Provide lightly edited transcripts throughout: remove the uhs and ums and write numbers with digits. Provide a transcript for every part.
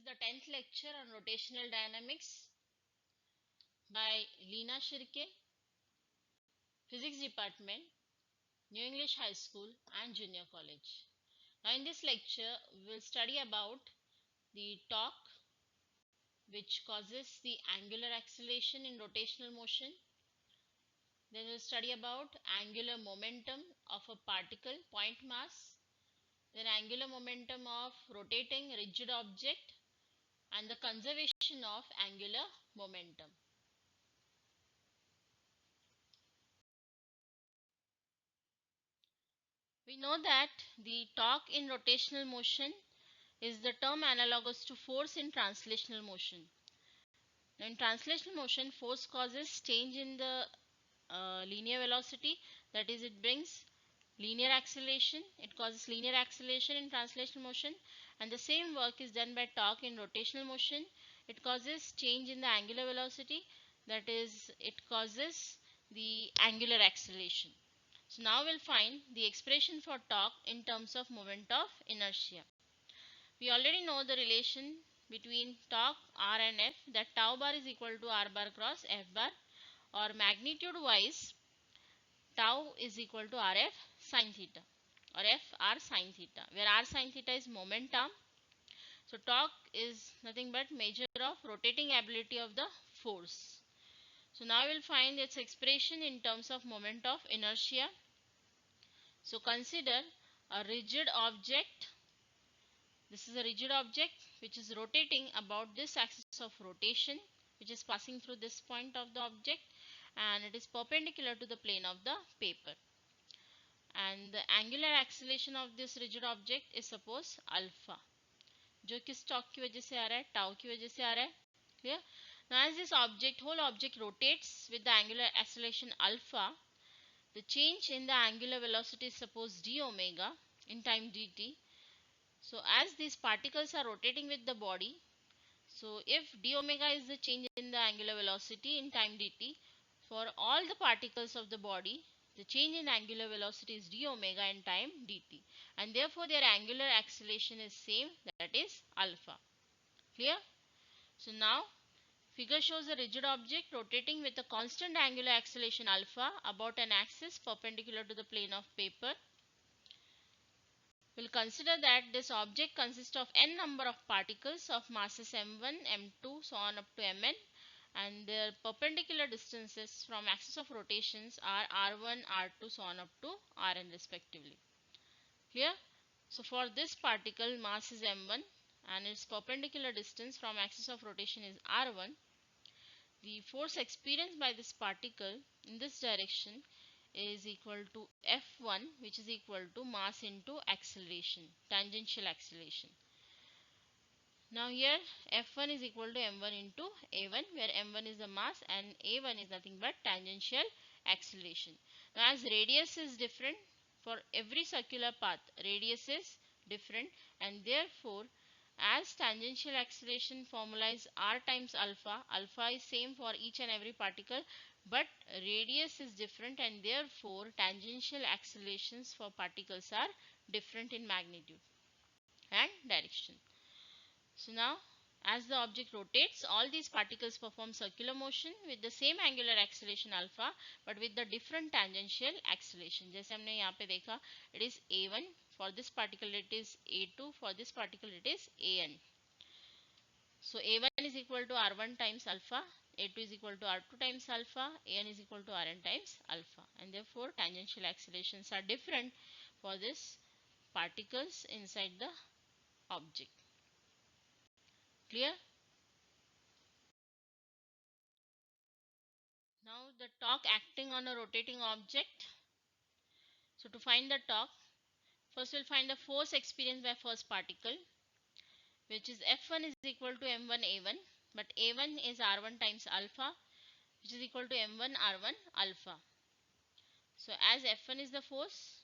the 10th lecture on rotational dynamics by Leena Shirke, Physics Department, New English High School and Junior College. Now in this lecture, we will study about the torque which causes the angular acceleration in rotational motion. Then we'll study about angular momentum of a particle point mass, then angular momentum of rotating rigid object and the conservation of angular momentum. We know that the torque in rotational motion is the term analogous to force in translational motion. Now in translational motion, force causes change in the linear velocity, that is, it brings linear acceleration. It causes linear acceleration in translational motion, and the same work is done by torque in rotational motion. It causes change in the angular velocity, that is, it causes the angular acceleration. So now we'll find the expression for torque in terms of moment of inertia. We already know the relation between torque R and F, that tau bar is equal to R bar cross F bar, or magnitude wise tau is equal to Rf sin theta or F R sin theta, where R sin theta is momentum. So torque is nothing but measure of rotating ability of the force. So now we'll find its expression in terms of moment of inertia. So consider a rigid object. This is a rigid object which is rotating about this axis of rotation, which is passing through this point of the object, and it is perpendicular to the plane of the paper. And the angular acceleration of this rigid object is suppose alpha, जो किस torque की वजह से आ रहा है, tau की वजह से आ रहा है. Clear? Now as this whole object rotates with the angular acceleration alpha, the change in the angular velocity is suppose d omega in time dt. So as these particles are rotating with the body, so if d omega is the change in the angular velocity in time dt, for all the particles of the body, the change in angular velocity is d omega in time dt, and therefore their angular acceleration is same, that is alpha. Clear? So now figure shows a rigid object rotating with a constant angular acceleration alpha about an axis perpendicular to the plane of paper. We'll consider that this object consists of n number of particles of masses m1, m2, so on up to mn, and their perpendicular distances from axis of rotations are r1, r2, so on up to rn respectively. Clear? So for this particle, mass is m1 and its perpendicular distance from axis of rotation is r1. The force experienced by this particle in this direction is equal to F1, which is equal to mass into acceleration, tangential acceleration. Now here F1 is equal to m1 into a1, where m1 is the mass and a1 is nothing but tangential acceleration. Now as radius is different for every circular path, radius is different, and therefore as tangential acceleration formula is r times alpha, alpha is same for each and every particle, but radius is different, and therefore tangential accelerations for particles are different in magnitude and direction. So now as the object rotates, all these particles perform circular motion with the same angular acceleration alpha, but with the different tangential acceleration. जैसे हमने यहाँ पे देखा, it is a1, for this particle it is a2, for this particle it is an. So a1 is equal to r1 times alpha, a2 is equal to r2 times alpha, an is equal to rn times alpha, and therefore tangential accelerations are different for this particles inside the object. Clear? Now the torque acting on a rotating object. So to find the torque, first we'll find the force experienced by first particle, which is F1 is equal to m1 a1, but a1 is r1 times alpha, which is equal to m1 r1 alpha. So as F1 is the force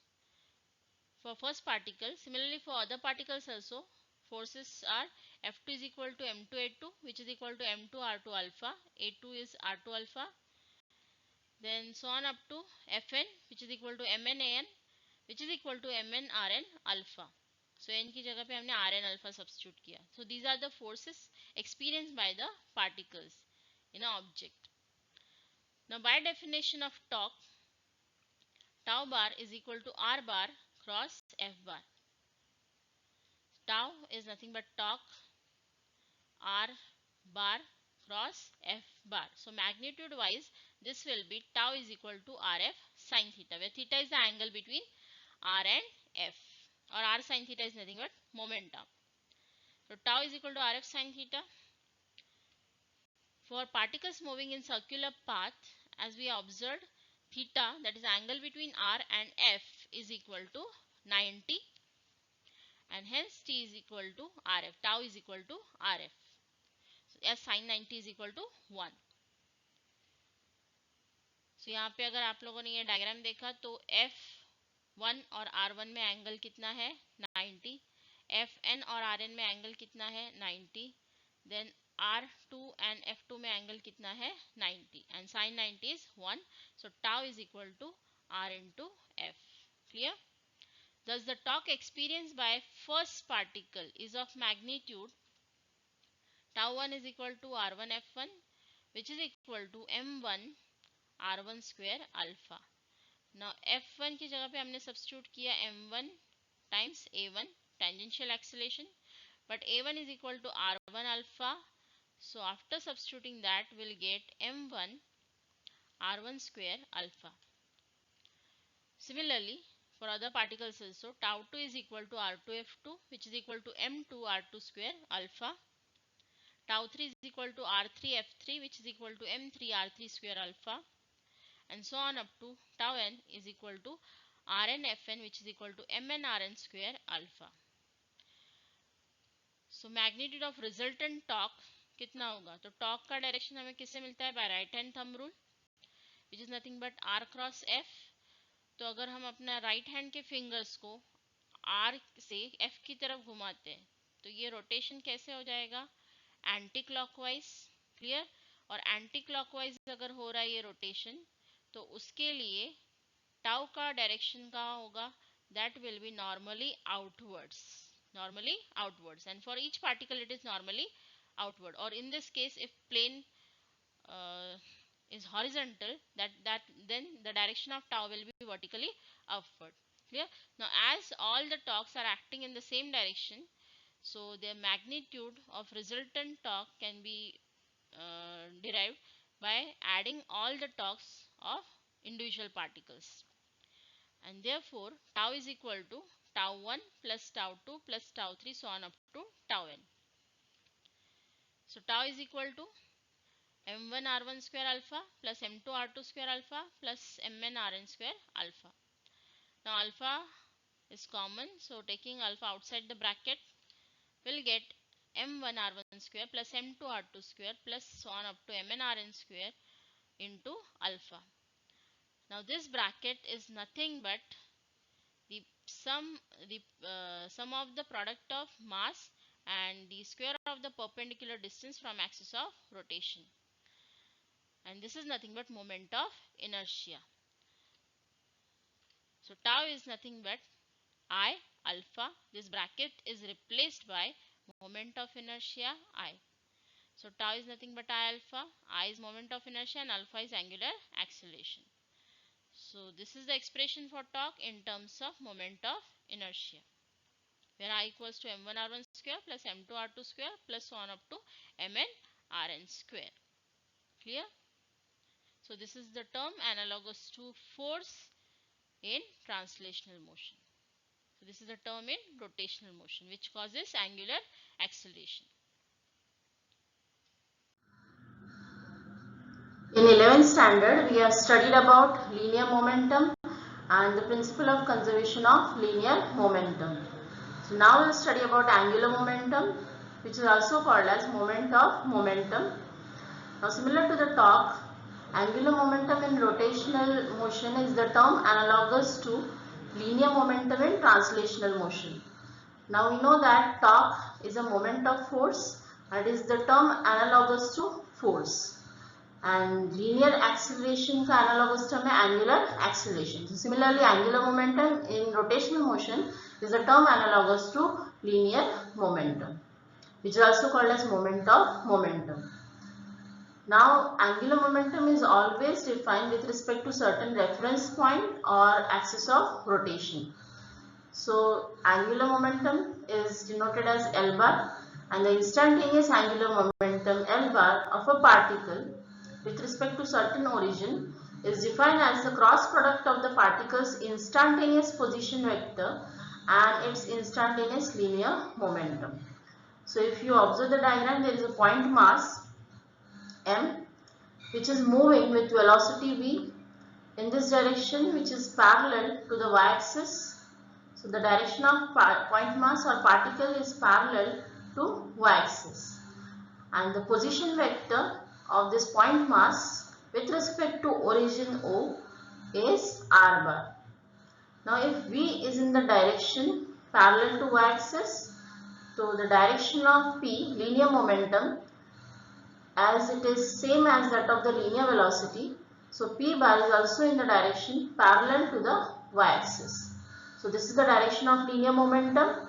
for first particle, similarly for other particles also, forces are F2 is equal to m2 a2, which is equal to m2 r2 alpha, a2 is r2 alpha, then so on up to Fn, which is equal to mn an, which is equal to mn rn alpha. So n की जगह पे हमने Rn alpha substitute किया. So these are the forces experienced by the particles in an object. Now by definition of torque, tau bar is equal to R bar cross F bar. Tau is nothing but torque R bar cross F bar. So magnitude wise this will be tau is equal to Rf sin theta, where theta is the angle between R and F, or R sin theta is nothing but momentum. So tau is equal to Rf sin theta. For particles moving in circular path, as we observed, theta, that is angle between R and F, is equal to 90, and hence T is equal to Rf. Tau is equal to Rf. So S sin 90 is equal to 1. So यहाँ पे अगर आप लोगों ने ये diagram देखा तो F1 और R1 में एंगल कितना है 90, Fn और Rn में एंगल कितना है 90, देन R2 and F2 में एंगल कितना है 90, and sin 90 is 1. So tau is equal to R into F. Clear? Thus the torque experienced by first particle is of magnitude tau 1 is equal to R1 F1, which is equal to M1 R1 square alpha. Now F1 की जगह पे हमने substitute किया M1 times A1 tangential acceleration, but A1 is equal to R1 alpha. So after substituting that we'll get M1 R1 square alpha. Similarly, for other particles also, tau 2 is equal to R2 F2, which is equal to M2 R2 square alpha. Tau 3 is equal to R3 F3, which is equal to M3 R3 square alpha, and so on up to tau n is equal to Rn Fn, which is equal to Mn Rn square alpha. So magnitude of resultant torque कितना होगा? तो torque का direction हमें किससे मिलता है? By right hand thumb rule, which is nothing but R cross F. तो अगर हम अपना राइट हैंड के फिंगर्स को R से F की तरफ घुमाते हैं तो ये रोटेशन कैसे हो जाएगा? Anti clockwise. क्लियर? और एंटी क्लॉकवाइज अगर हो रहा है ये रोटेशन, तो उसके लिए टाउ का डायरेक्शन कहाँ होगा? That will be normally outwards. Normally outwards, and for each particle it is normally outward, or in this case if plane is horizontal, then the direction of tau will be vertically upward. Clear? Now as all the torques are acting in the same direction, so their magnitude of resultant torque can be derived by adding all the torques of individual particles, and therefore tau is equal to tau 1 plus tau 2 plus tau 3 so on up to tau n. So tau is equal to M1 R1 square alpha plus M2 R2 square alpha plus Mn Rn square alpha. Now alpha is common, so taking alpha outside the bracket we'll get M1 R1 square plus M2 R2 square plus so on up to Mn Rn square into alpha. Now this bracket is nothing but the sum of the product of mass and the square of the perpendicular distance from axis of rotation, and this is nothing but moment of inertia. So tau is nothing but I alpha. This bracket is replaced by moment of inertia I. So tau is nothing but I alpha. I is moment of inertia and alpha is angular acceleration. So this is the expression for torque in terms of moment of inertia, where I equals to M1 R1 square plus M2 R2 square plus so on up to Mn Rn square. Clear? So this is the term analogous to force in translational motion. So this is a term in rotational motion which causes angular acceleration. In 11th standard, we have studied about linear momentum and the principle of conservation of linear momentum. So now we will study about angular momentum, which is also called as moment of momentum. Now similar to the torque, angular momentum in rotational motion is the term analogous to linear momentum in translational motion. Now we know that torque is a moment of force, that is the term analogous to force, and linear acceleration का analogous term है angular acceleration. So similarly angular momentum in rotational motion is a term analogous to linear momentum, which is also called as moment of momentum. Now, angular momentum is always defined with respect to certain reference point or axis of rotation. So, angular momentum is denoted as L bar, and the instantaneous angular momentum L bar of a particle with respect to certain origin is defined as the cross product of the particle's instantaneous position vector and its instantaneous linear momentum. So, if you observe the diagram, there is a point mass M which is moving with velocity v in this direction, which is parallel to the y-axis. So the direction of point mass or particle is parallel to y-axis, and the position vector of this point mass with respect to origin O is r bar. Now if v is in the direction parallel to y-axis, so the direction of p, linear momentum, as it is same as that of the linear velocity, so p bar is also in the direction parallel to the y-axis. So this is the direction of linear momentum,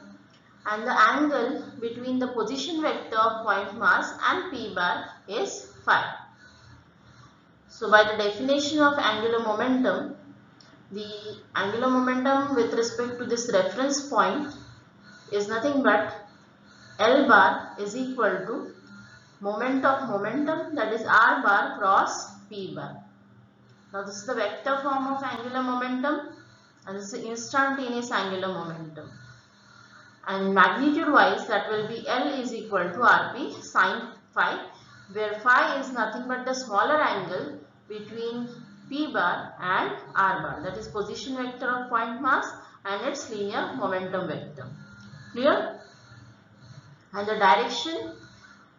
and the angle between the position vector of point mass and p bar is phi. So by the definition of angular momentum, the angular momentum with respect to this reference point is nothing but L bar is equal to moment of momentum, that is r bar cross p bar. Now this is the vector form of angular momentum, and this is the instantaneous angular momentum. And magnitude wise, that will be L is equal to Rp sine phi, where phi is nothing but the smaller angle between p bar and r bar, that is position vector of point mass and its linear momentum vector. Clear? And the direction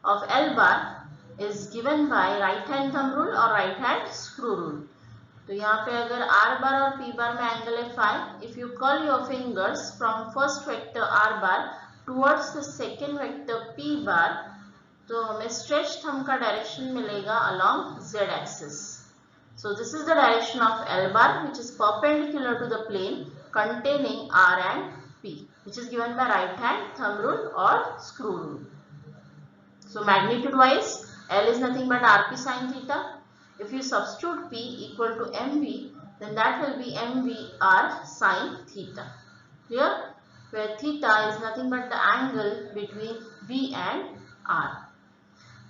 of L bar is given by right hand thumb rule or right hand screw rule. तो यहाँ पे अगर r bar और p bar में angle है phi, if you curl your fingers from first vector r bar towards the second vector p bar, तो हमें stretched thumb का direction मिलेगा along z axis. So this is the direction of L bar, which is perpendicular to the plane containing r and p, which is given by right hand thumb rule or screw rule. So magnitude wise, L is nothing but Rp sin theta. If you substitute P equal to mv, then that will be mvr sin theta. Clear? Where theta is nothing but the angle between V and R.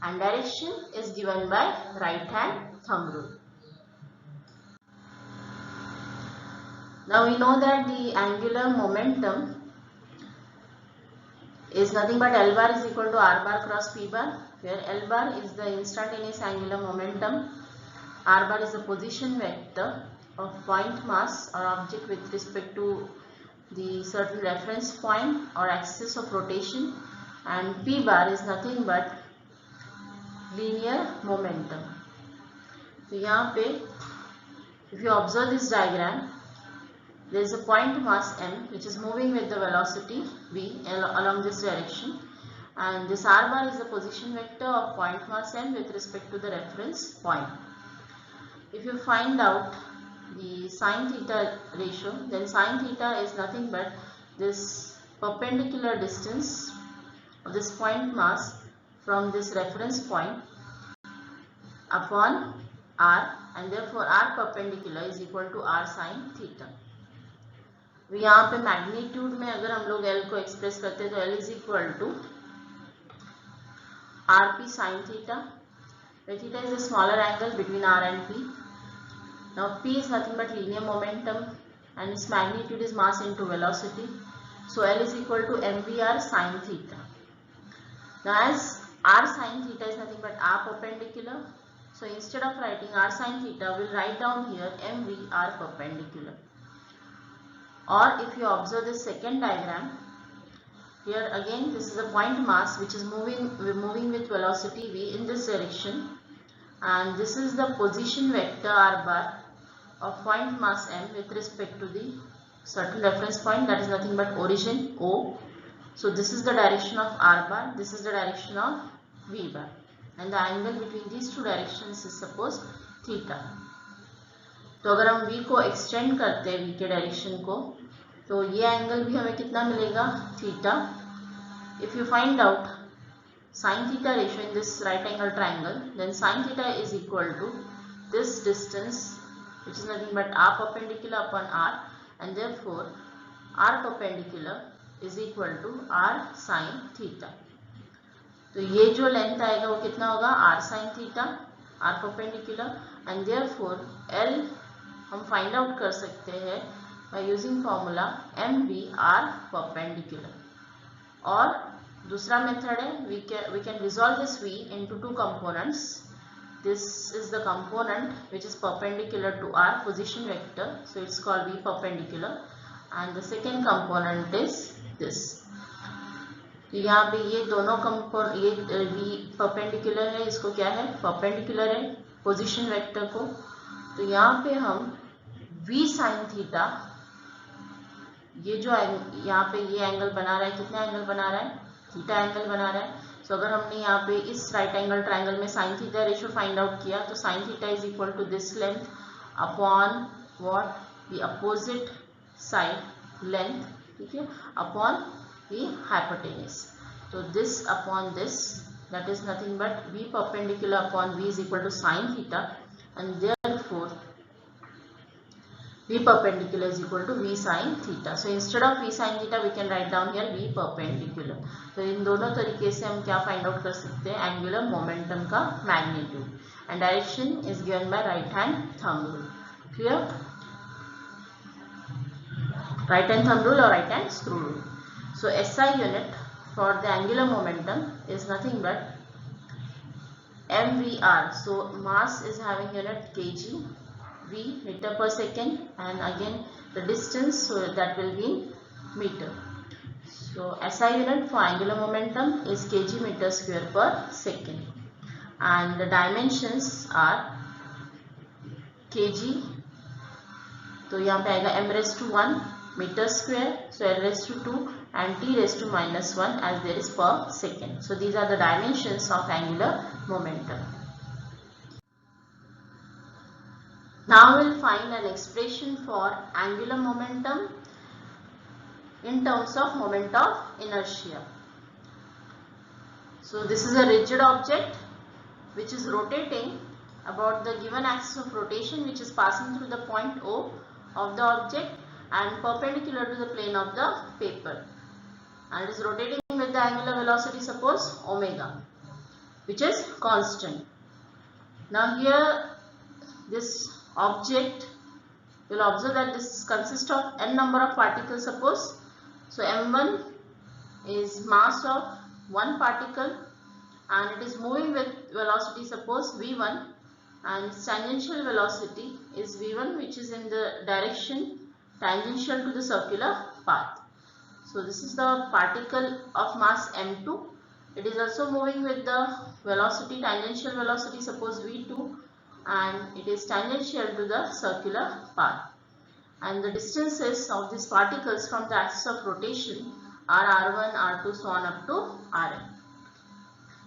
And direction is given by right hand thumb rule. Now we know that the angular momentum is nothing but L bar is equal to R bar cross P bar, where L bar is the instantaneous angular momentum, R bar is the position vector of point mass or object with respect to the certain reference point or axis of rotation, and P bar is nothing but linear momentum. So यहाँ पे if you observe this diagram, there is a point mass m which is moving with the velocity v along this direction, and this r bar is the position vector of point mass m with respect to the reference point. If you find out the sine theta ratio, then sine theta is nothing but this perpendicular distance of this point mass from this reference point upon r, and therefore r perpendicular is equal to r sine theta. यहाँ पे magnitude में अगर हम लोग L को express करते हैं तो L is equal to Rp sin theta, where theta is a smaller angle between R and P. Now P is nothing but linear momentum and its magnitude is mass into velocity. So L is equal to mvr sin theta. Now as r sin theta is nothing but r perpendicular, so instead of writing r sin theta, we'll write down here mvr perpendicular. Or if you observe the second diagram, here again this is a point mass which is moving with velocity v in this direction, and this is the position vector r bar of point mass m with respect to the certain reference point, that is nothing but origin O. So this is the direction of r bar, this is the direction of v bar, and the angle between these two directions is suppose theta. तो अगर हम v को extend करते हैं v के direction को, तो ये एंगल भी हमें कितना मिलेगा, theta. If you find out sin theta ratio in this right angle triangle, then sin theta is equal to this distance, which is nothing but r perpendicular upon r, and therefore r perpendicular is equal to r sin theta. तो ये जो length आएगा वो कितना होगा, r sin theta, r perpendicular, and therefore L हम find out कर सकते हैं by using formula mv r perpendicular. और दूसरा मेथड है, we can resolve this v into two components. This is the component which is perpendicular to our position vector, so it's called v perpendicular, and the second component is this. तो यहाँ पे ये दोनों component, ये v perpendicular है, इसको क्या है, perpendicular है पोजीशन वेक्टर को. तो यहाँ पे हम v sin थीटा, ये जो यहाँ पे ये एंगल बना रहा है, कितना एंगल बना रहा है, थीटा एंगल बना रहा है. सो अगर हमने यहाँ पे इस राइट एंगल ट्रायंगल में sine theta ratio find out किया, तो sine theta is equal to this length upon what, the opposite side length, ठीक है, अपॉन द हाइपोटेन्यूज. तो this upon this, that is nothing but v perpendicular upon v is equal to sin theta, and therefore v perpendicular is equal to v sin theta. So instead of v sin theta we can write down here v perpendicular. तो इन दोनों तरीके से हम क्या find out कर सकते हैं, angular momentum का magnitude, and direction is given by right hand thumb rule. Clear, right hand thumb rule और right hand screw rule. So SI unit for the angular momentum is nothing but mvr. So mass is having unit kg, v meter per second, and again the distance, so that will be in meter. So SI unit for angular momentum is kg meter square per second, and the dimensions are kg. तो यहाँ पे आएगा m raised to 1 meter square, so l raised to 2 and t raised to -1 as there is per second. So these are the dimensions of angular momentum. Now we'll find an expression for angular momentum in terms of moment of inertia. So this is a rigid object which is rotating about the given axis of rotation, which is passing through the point O of the object and perpendicular to the plane of the paper, and is rotating with the angular velocity, suppose omega, which is constant. Now here this object, will observe that this consists of n number of particles, suppose. So m1 is mass of one particle and it is moving with velocity, suppose v1, and its tangential velocity is v1, which is in the direction tangential to the circular path. So this is the particle of mass m2. It is also moving with the velocity, tangential velocity, suppose v2, and it is tangential to the circular path, and the distances of these particles from the axis of rotation are r1, r2, so on up to rn.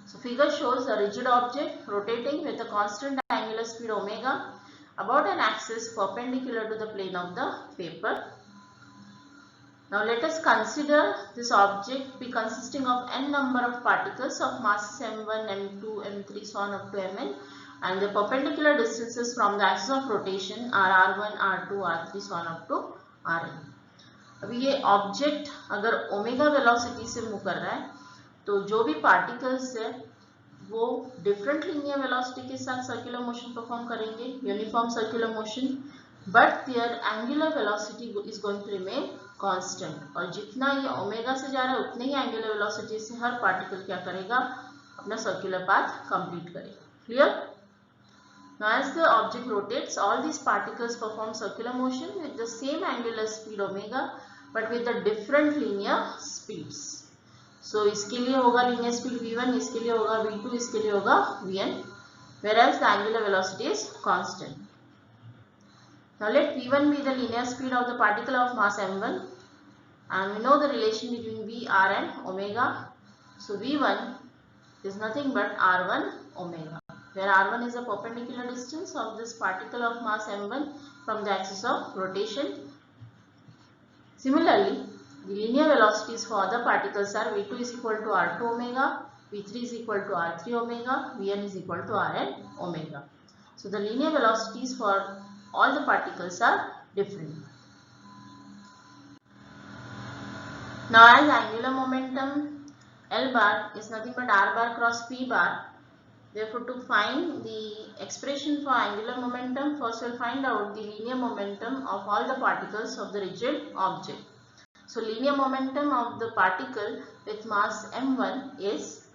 So figure shows a rigid object rotating with a constant angular speed omega about an axis perpendicular to the plane of the paper. Now let us consider this object be consisting of n number of particles of masses m1, m2, m3, so on up to mn, and the perpendicular distances from the axis of rotation are r1, r2, r3, so on up to rn. अभी ये object अगर omega velocity से move कर रहा है, तो जो भी पार्टिकल्स है वो डिफरेंट लीनियर वेलोसिटी के साथ सर्कुलर मोशन परफॉर्म करेंगे, uniform circular motion, but their angular velocity is going to remain constant. और जितना ये ओमेगा से जा रहा है उतने ही एंगुलर वेलोसिटी से हर पार्टिकल क्या करेगा, अपना सर्कुलर पाथ कंप्लीट करेगा. Clear? Now as the object rotates, all these particles perform circular motion with the same angular speed omega but with the different linear speeds. So इसके लिए होगा linear speed v1, इसके लिए होगा v2, इसके लिए होगा vn, whereas the angular velocity is constant. Now let v1 be the linear speed of the particle of mass m1, and we know the relation between v, r and omega. So v1 is nothing but r1 omega, where r1 is the perpendicular distance of this particle of mass m1 from the axis of rotation, Similarly, the linear velocities for other particles are v2 is equal to r2 omega, v3 is equal to r3 omega, vn is equal to rn omega. So the linear velocities for all the particles are different. Now as angular momentum L bar is nothing but r bar cross p bar. Therefore, to find the expression for angular momentum, first we will find out the linear momentum of all the particles of the rigid object. So, linear momentum of the particle with mass m1 is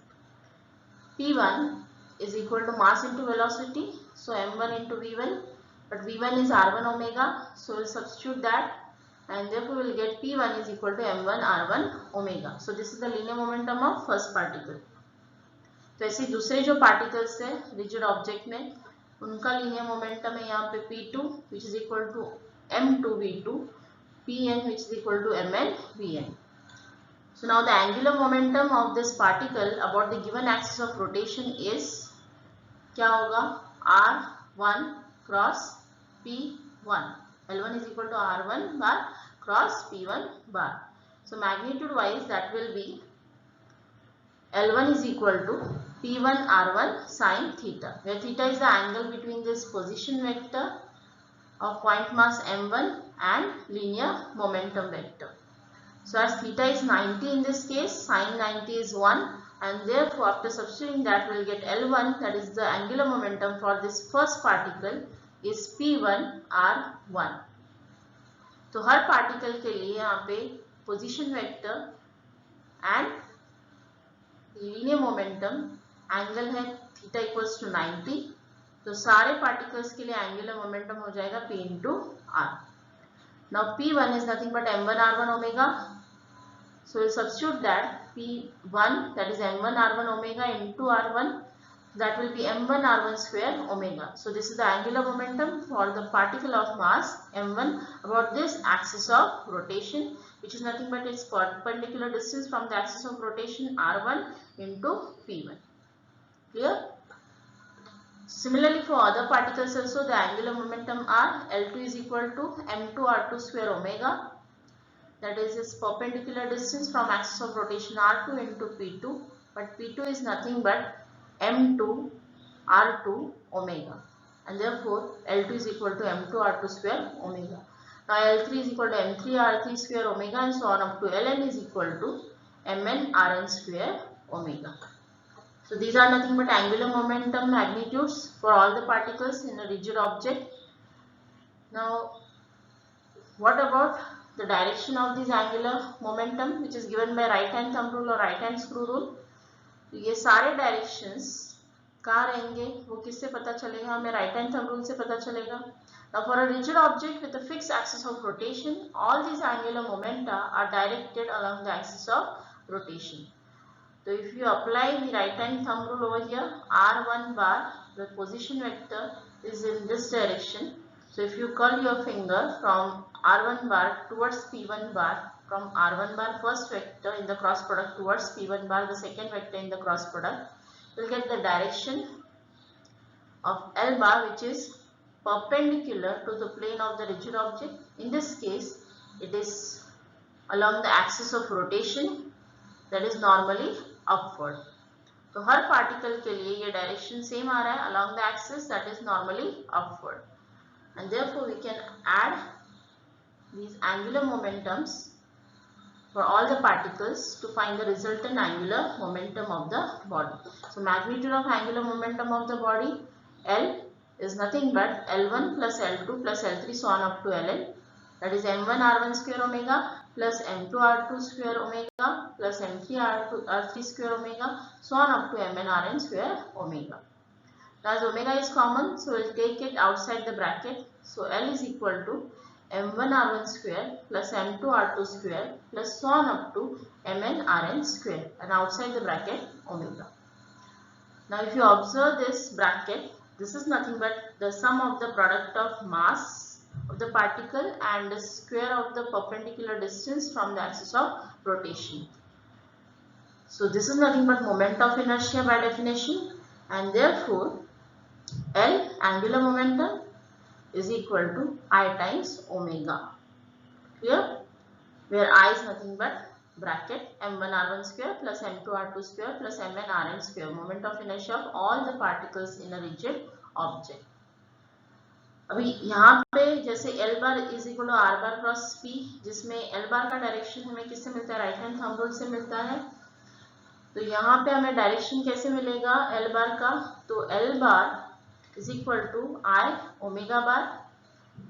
p1 is equal to mass into velocity. So, m1 into v1, but v1 is r1 omega. So, we will substitute that and therefore we will get p1 is equal to m1 r1 omega. So, this is the linear momentum of first particle. तो ऐसे दूसरे जो particles है rigid object में उनका linear momentum है यहाँ पे p2 which is equal to m2v2, pn which is equal to mn vn. So now the angular momentum of this particle about the given axis of rotation is क्या होगा r1 cross p1. L1 is equal to r1 bar cross p1 bar. So magnitude wise that will be L1 is equal to P1 R1 sin theta, where theta is the angle between this position vector of point mass m1 and linear momentum vector. So as theta is 90 in this case, sin 90 is 1, and therefore after substituting that we will get L1, that is the angular momentum for this first particle is P1 R1. तो हर particle के लिए यहाँ पे position vector and linear momentum angle है theta equals to 90, तो सारे particles के लिए एंगुलर मोमेंटम हो जाएगा p into r. Now p1 is nothing but m1 r1 omega. So we'll substitute that p1 that is m1 r1 omega into r1, that will be m1 r1 square omega. So this is the angular momentum for the particle of mass m1 about this axis of rotation, which is nothing but its perpendicular distance from the axis of rotation r1 into p1. Clear? Similarly for other particles also the angular momentum are L2 is equal to m2 r2 square omega, that is its perpendicular distance from axis of rotation r2 into p2, but p2 is nothing but m2 r2 omega, and therefore L2 is equal to m2 r2 square omega. Now L3 is equal to m3 r3 square omega and so on up to Ln is equal to mn rn square omega. So these are nothing but angular momentum magnitudes for all the particles in a rigid object. Now what about the direction of this angular momentum, which is given by right hand thumb rule or right hand screw rule? तो ये सारे directions कहाँ रहेंगे वो किससे पता चलेगा? हमें राइट हैंड थंब रूल से पता चलेगा. Now for a rigid object with a fixed axis of rotation, all these angular momenta are directed along the axis of rotation. So if you apply the right hand thumb rule over here, r1 bar, the position vector is in this direction. So if you curl your finger from r1 bar towards p1 bar, from r1 bar first vector in the cross product towards p1 bar the second vector in the cross product, you will get the direction of L bar which is perpendicular to the plane of the rigid object. In this case it is along the axis of rotation, that is normally upward. तो हर particle के लिए ये direction same आ रहा है along the axis, that is normally upward, and therefore we can add these angular momentums for all the particles to find the resultant angular momentum of the body. So magnitude of angular momentum of the body L is nothing but L1 plus L2 plus L3 so on up to Ln, that is m1 r1 square omega plus m2 r2 square omega plus m3 r3 square omega so on up to mn rn square omega. Now as omega is common, so we will take it outside the bracket. So L is equal to m1 r1 square plus m2 r2 square plus so on up to mn rn square, and outside the bracket omega. Now if you observe this bracket, this is nothing but the sum of the product of mass of the particle and the square of the perpendicular distance from the axis of rotation. So this is nothing but moment of inertia by definition, and therefore L angular momentum is equal to I times omega. Clear? where I is nothing but bracket m1 r1 square plus m2 r2 square plus mn rn square, moment of inertia of all the particles in a rigid object. अभी यहाँ पे जैसे L bar is equal to R bar cross P, जिसमें L bar का direction हमें किससे मिलता है, राइट हैंड थंब रूल से मिलता है। तो यहाँ पे हमें डायरेक्शन कैसे मिलेगा L बार का, तो L bar is equal to I omega bar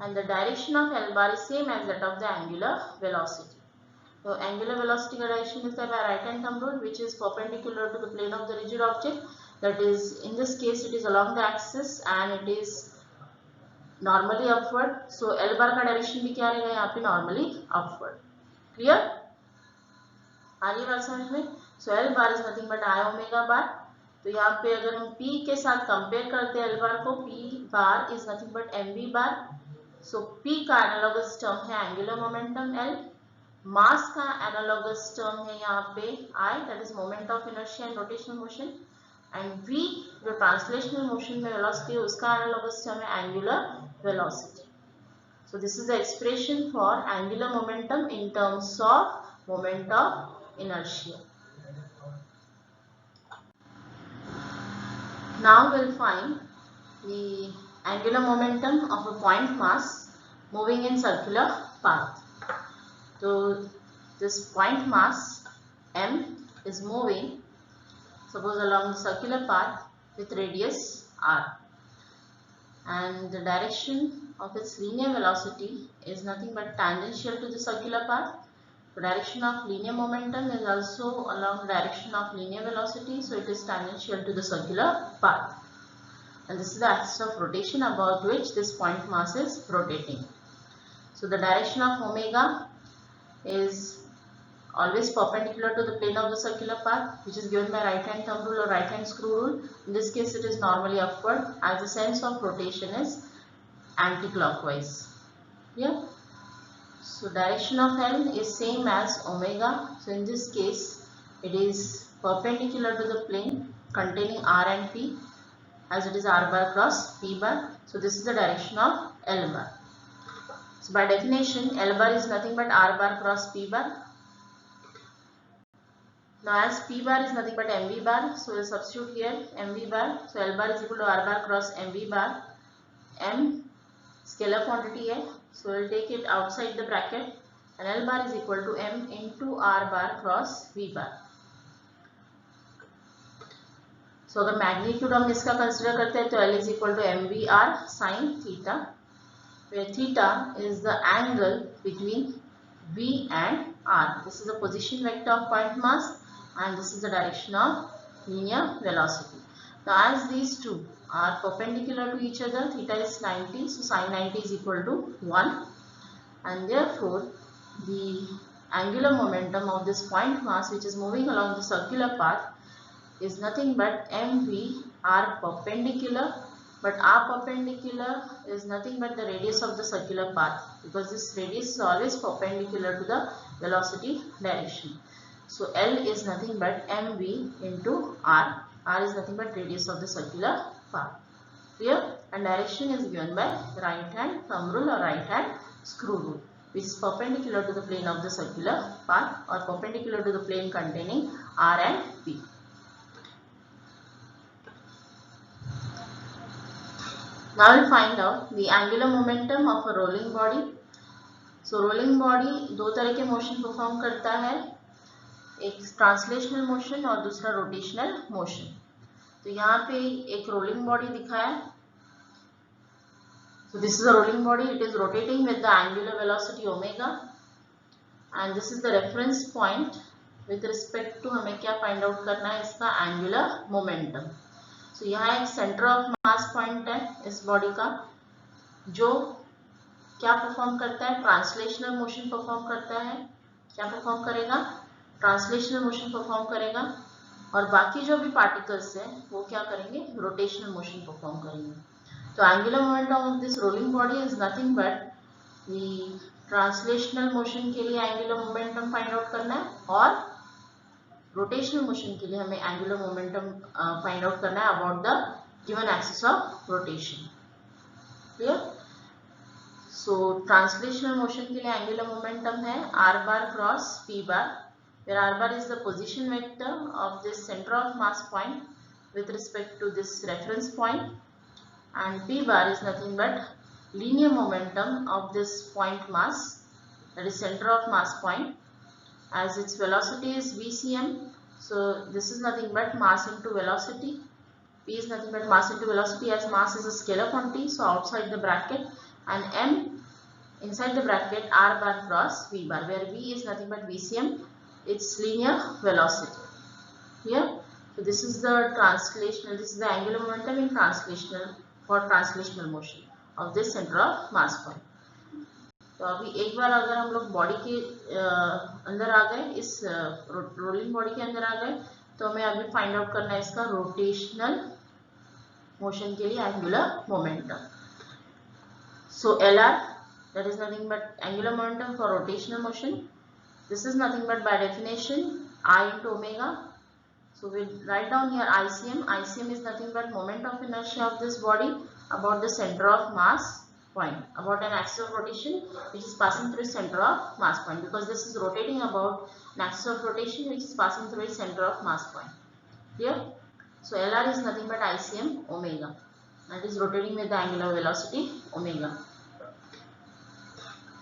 and the direction of L bar is same as that of the angular velocity. So angular velocity का direction मिलता है by right hand thumb rule, which is perpendicular to the plane of the rigid object. That is, in this case, it is along the axis and it is normally upward. So L bar का direction भी क्या रहेगा यहाँ पे, normally upward. Clear? आ रही बात समझ में? So L bar is nothing but I omega bar. तो यहाँ पे अगर हम P के साथ कंपेयर करते हैं L bar को, P bar is nothing but mv bar. So P का एनालॉगस टर्म है एंगुलर मोमेंटम L, मास का एनालॉगस टर्म है यहाँ पे I, that is moment of inertia and rotational motion, and V जो ट्रांसलेशनल मोशन में velocity है उसका एनालॉगस टर्म है angular velocity. So this is the expression for angular momentum in terms of moment of inertia. Now we'll find the angular momentum of a point mass moving in circular path. So this point mass m is moving, suppose, along the circular path with radius r, and the direction of its linear velocity is nothing but tangential to the circular path. The direction of linear momentum is also along the direction of linear velocity, so it is tangential to the circular path. And this is the axis of rotation about which this point mass is rotating. So the direction of omega is always perpendicular to the plane of the circular path, which is given by right hand thumb rule or right hand screw rule. In this case it is normally upward, as the sense of rotation is anti-clockwise. Yeah. So direction of L is same as omega. So in this case it is perpendicular to the plane containing R and P, as it is R bar cross P bar. So this is the direction of L bar. So by definition, L bar is nothing but R bar cross P bar. Now as P bar is nothing but mv bar, so we'll substitute here mv bar. So L bar is equal to R bar cross mv bar. M scalar quantity है, so we'll take it outside the bracket, and L bar is equal to m into R bar cross V bar. So अगर magnitude हम इसका consider करते हैं तो L is equal to mvr sin theta, where theta is the angle between V and R. This is the position vector of point mass and this is the direction of linear velocity. Now as these two are perpendicular to each other, theta is 90, so sin 90 is equal to 1, and therefore the angular momentum of this point mass, which is moving along the circular path, is nothing but mv r perpendicular, but r perpendicular is nothing but the radius of the circular path, because this radius is always perpendicular to the velocity direction. So L is nothing but mv into r. R is nothing but radius of the circular path. Clear? And direction is given by right hand thumb rule or right hand screw rule, which is perpendicular to the plane of the circular path or perpendicular to the plane containing R and P. Now we'll find out the angular momentum of a rolling body. So rolling body दो तरह के motion perform करता है, एक translational motion और दूसरा rotational motion. तो यहाँ पे एक रोलिंग बॉडी दिखा है. So this is a rolling body. It is rotating with the angular velocity omega, and this is the reference point with respect to हमें क्या फाइंड आउट करना है, इसका एंगुलर मोमेंटम. तो यहाँ एक सेंटर ऑफ मास पॉइंट है इस बॉडी का, जो क्या परफॉर्म करता है, ट्रांसलेशनल मोशन परफॉर्म करता है. क्या परफॉर्म करेगा, ट्रांसलेशनल मोशन परफॉर्म करेगा, और बाकी जो भी पार्टिकल्स हैं वो क्या करेंगे, रोटेशनल मोशन परफॉर्म करेंगे. तो angular momentum of this rolling body is nothing but the translational motion के लिए एंगुलर मोमेंटम फाइंड आउट करना है, और रोटेशनल मोशन के लिए हमें एंगुलर मोमेंटम फाइंड आउट करना है about the given axis of rotation. Clear? So translational motion के लिए angular momentum है r bar cross p bar, where r bar is the position vector of this center of mass point with respect to this reference point, and p bar is nothing but linear momentum of this point mass, that is center of mass point, as its velocity is vcm. So this is nothing but mass into velocity. P is nothing but mass into velocity, as mass is a scalar quantity, so outside the bracket, and m inside the bracket r bar cross v bar, where v is nothing but vcm, its linear velocity here. So this is the translational, this is the angular momentum in translational, for translational motion of this center of mass point. तो अभी एक बार अगर हम लोग body के अंदर आ गए, इस रोलिंग बॉडी के अंदर आ गए, तो हमें अभी फाइंड आउट करना है इसका रोटेशनल मोशन के लिए angular momentum. So LR, that is nothing but angular momentum for rotational motion. This is nothing but by definition I into omega. So we write down here ICM. ICM is nothing but moment of inertia of this body about the center of mass point, about an axis of rotation which is passing through center of mass point, because this is rotating about an axis of rotation which is passing through its center of mass point. Clear? So LR is nothing but ICM omega, that is rotating with the angular velocity omega.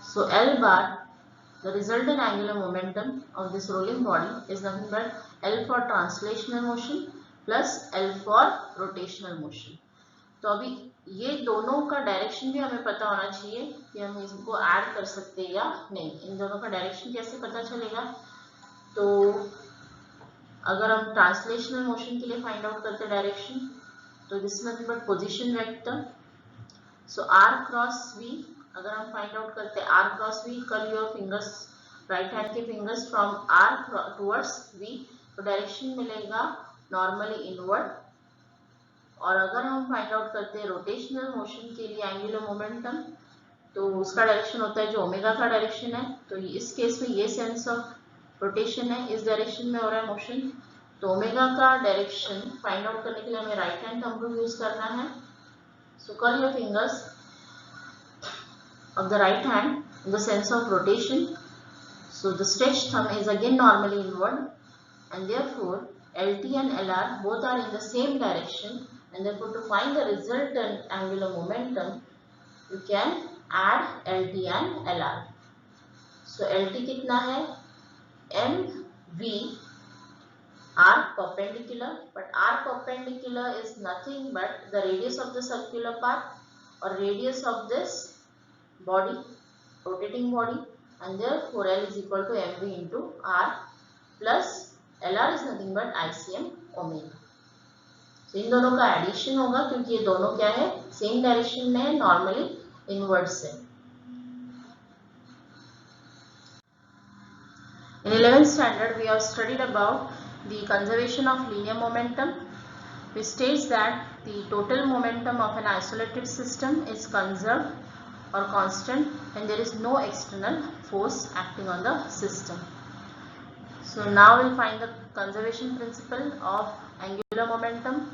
So L bar, the resultant angular momentum of this rolling body, is nothing but L for translational motion plus L for rotational motion. तो अभी ये दोनों का direction भी हमें पता होना चाहिए कि हम इसको ऐड कर सकते हैं या नहीं. इन दोनों का डायरेक्शन कैसे पता चलेगा? तो अगर हम ट्रांसलेशनल मोशन के लिए फाइंड आउट करते हैं डायरेक्शन, तो this is nothing but position vector. So r cross v, अगर हम फाइंड आउट करते हैं r cross v, curl your fingers, right hand के fingers from r towards v, तो डायरेक्शन मिलेगा नॉर्मली इनवर्ड. और अगर हम फाइंड आउट करते हैं रोटेशनल मोशन के लिए एंगुलर मोमेंटम, तो उसका डायरेक्शन होता है जो ओमेगा का डायरेक्शन है. तो इस केस में ये सेंस ऑफ रोटेशन है, इस डायरेक्शन में हो रहा है मोशन. तो ओमेगा का डायरेक्शन फाइंड आउट करने के लिए हमें right hand thumb rule use करना है. So curl your fingers of the right hand in the sense of rotation. So the stretched thumb is again normally inward, and therefore LT and LR both are in the same direction, and therefore to find the resultant angular momentum you can add LT and LR. So LT कितना है? MV, R perpendicular, but R perpendicular is nothing but the radius of the circular path or radius of this body, rotating body, and therefore L is equal to mv into r plus LR is nothing but ICM omega. So इन दोनों का addition होगा क्योंकि ये दोनों क्या है? Same direction में है, नॉर्मली इनवर्ड से. In 11th standard we have studied about the conservation of linear momentum, which states that the total momentum of an isolated system is conserved or constant and there is no external force acting on the system. So now we'll find the conservation principle of angular momentum.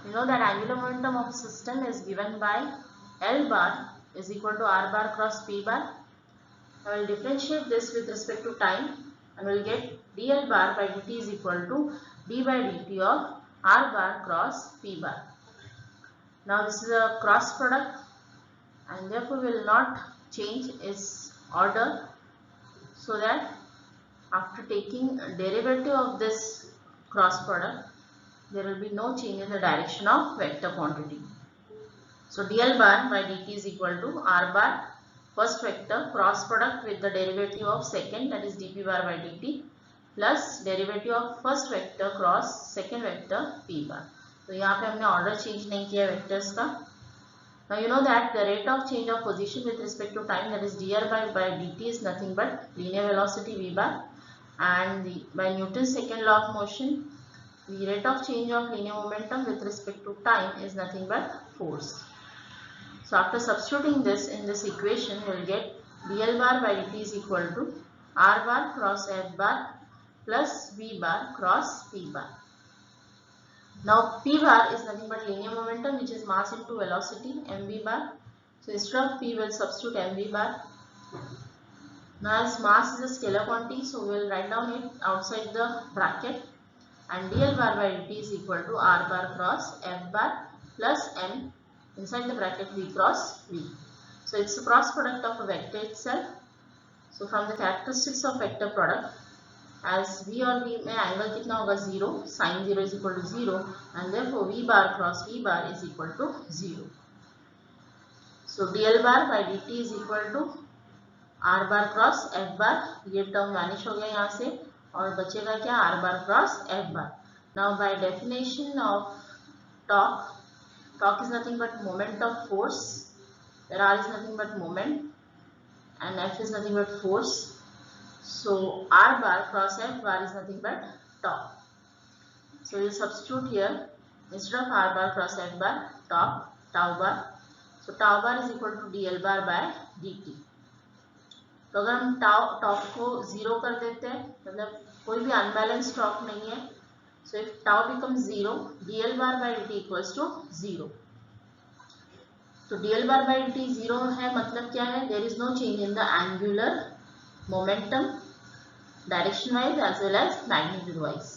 You know that angular momentum of a system is given by L bar is equal to r bar cross p bar. I will differentiate this with respect to time and we'll get dl bar by dt is equal to d by dt of r bar cross p bar. Now this is a cross product, and therefore we will not change its order, so that after taking derivative of this cross product there will be no change in the direction of vector quantity. So dl bar by dt is equal to r bar first vector cross product with the derivative of second, that is dp bar by dt, plus derivative of first vector cross second vector p bar. तो यहाँ पे हमने order change नहीं किया vectors का. Now you know that the rate of change of position with respect to time, that is dr by dt, is nothing but linear velocity v bar, and by Newton's second law of motion the rate of change of linear momentum with respect to time is nothing but force. So after substituting this in this equation we will get dl bar by dt is equal to r bar cross f bar plus v bar cross p bar. Now p bar is nothing but linear momentum which is mass into velocity mv bar So instead of P, we'll substitute mv bar. Now as mass is a scalar quantity, so we'll write down it outside the bracket, and dl bar by dt is equal to r bar cross f bar plus m inside the bracket v cross v. So it's the cross product of a vector itself. So from the characteristics of vector product, as v और v में angle कितना होगा 0, sin 0 is equal to 0, and therefore v bar cross v bar is equal to 0. So dl bar by dt is equal to r bar cross f bar. ये term vanish हो गया यहाँ से और बचेगा क्या, r bar cross f bar. Now by definition of torque is nothing but moment of force, where r is nothing but moment and f is nothing but force. So r bar cross f bar is nothing but torque. So we will substitute here, instead of r bar cross f bar, torque tau bar. So tau bar is equal to dl bar by dt. तो अगर हम torque को 0 कर देते हैं, मतलब कोई भी अनबैलेंस टॉर्क नहीं है, so if tau becomes 0, dl bar by dt equals to 0. तो dl bar by dt 0 है, मतलब क्या है, there is no change in the angular momentum direction wise as well as magnitude wise.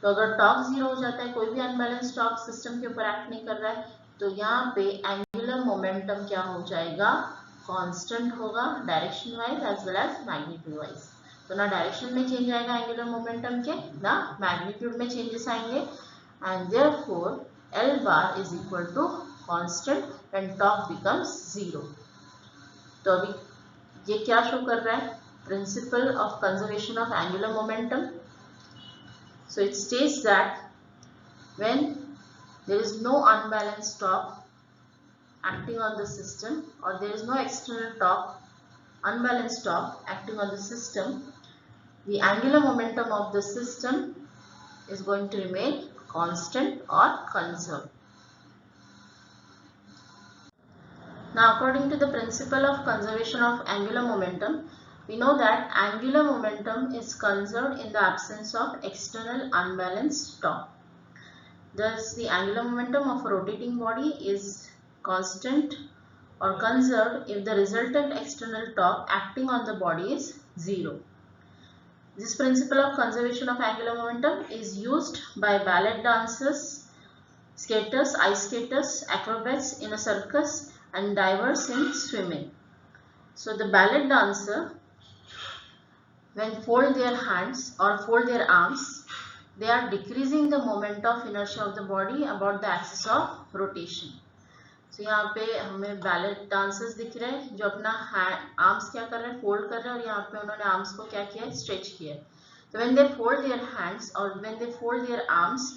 तो अगर torque 0 हो जाता है, कोई भी अनबैलेंस टॉर्क सिस्टम के ऊपर एक्ट नहीं कर रहा है, तो यहाँ पे एंगुलर मोमेंटम क्या हो जाएगा, कांस्टेंट होगा direction wise as well as magnitude wise. तो ना डायरेक्शन में चेंज आएगा एंगुलर मोमेंटम के, ना मैग्नीट्यूड में चेंजेस आएंगे, and therefore L bar is equal to constant when torque becomes 0. तो अभी ये क्या शो कर रहा है, principle of conservation of angular momentum. So it states that when there is no unbalanced torque acting on the system, or there is no external torque, unbalanced torque acting on the system, the angular momentum of the system is going to remain constant or conserved. Now according to the principle of conservation of angular momentum, we know that angular momentum is conserved in the absence of external unbalanced torque. Thus, the angular momentum of a rotating body is constant or conserved if the resultant external torque acting on the body is 0. This principle of conservation of angular momentum is used by ballet dancers, skaters, ice skaters, acrobats in a circus, and divers in swimming. So the ballet dancer, when fold their hands or fold their arms, they are decreasing the moment of inertia of the body about the axis of rotation. So यहाँ पे हमें ballot dancers दिख रहे हैं जो अपना arms क्या कर रहे हैं, फोल्ड कर रहे हैं, और यहाँ पे उन्होंने आर्म्स को क्या किया है, स्ट्रेच किया है. तो when they fold their hands or when they fold their arms,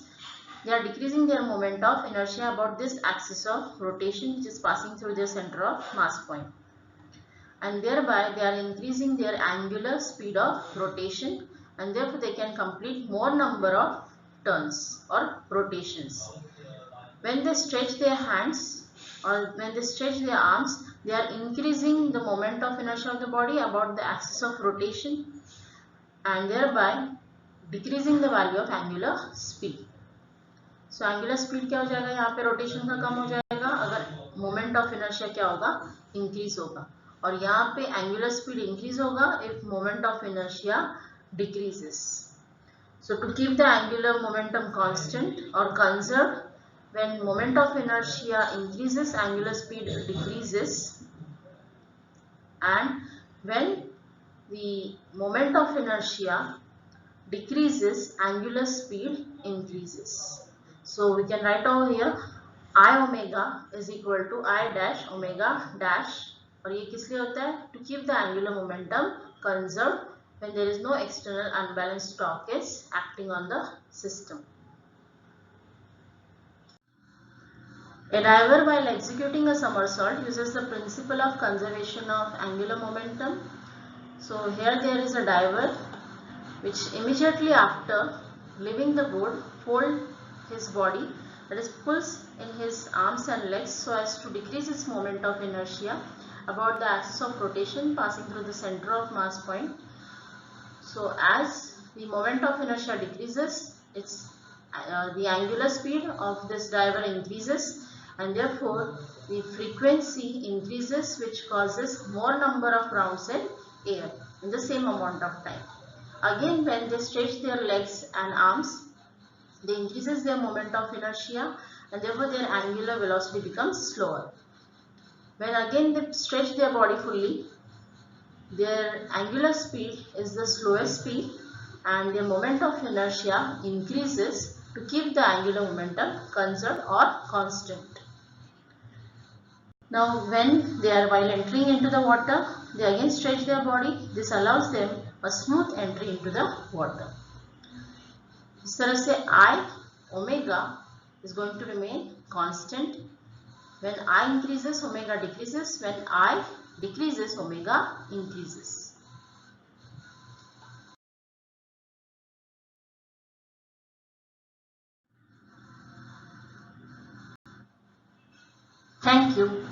they are decreasing their moment of inertia about this axis of rotation which is passing through their center of mass point, and thereby they are increasing their angular speed of rotation, and therefore they can complete more number of turns or rotations. When they stretch their hands or when they stretch their arms, they are increasing the moment of inertia of the body about the axis of rotation, and thereby decreasing the value of angular speed. So angular speed क्या हो जाएगा, यहाँ पे rotation का कम हो जाएगा अगर moment of inertia क्या होगा, increase होगा, और यहाँ पे angular speed increase होगा if moment of inertia decreases. So to keep the angular momentum constant or conserved, when moment of inertia increases, angular speed decreases, and when the moment of inertia decreases, angular speed increases. So we can write over here I omega is equal to I dash omega dash, और ये किस लिए होता है, to keep the angular momentum conserved when there is no external unbalanced torque is acting on the system. A diver while executing a somersault uses the principle of conservation of angular momentum. So here there is a diver which immediately after leaving the board fold his body, that is pulls in his arms and legs so as to decrease its moment of inertia about the axis of rotation passing through the center of mass point. So as the moment of inertia decreases, the angular speed of this diver increases, and therefore the frequency increases, which causes more number of rounds in air in the same amount of time. Again, when they stretch their legs and arms, they increases their moment of inertia, and therefore their angular velocity becomes slower. When again they stretch their body fully, their angular speed is the slowest speed, and their moment of inertia increases to keep the angular momentum conserved or constant. Now when they are while entering into the water, they again stretch their body. This allows them a smooth entry into the water. इस तरह से I omega is going to remain constant. When I increases, omega decreases. When I decreases, omega increases. Thank you.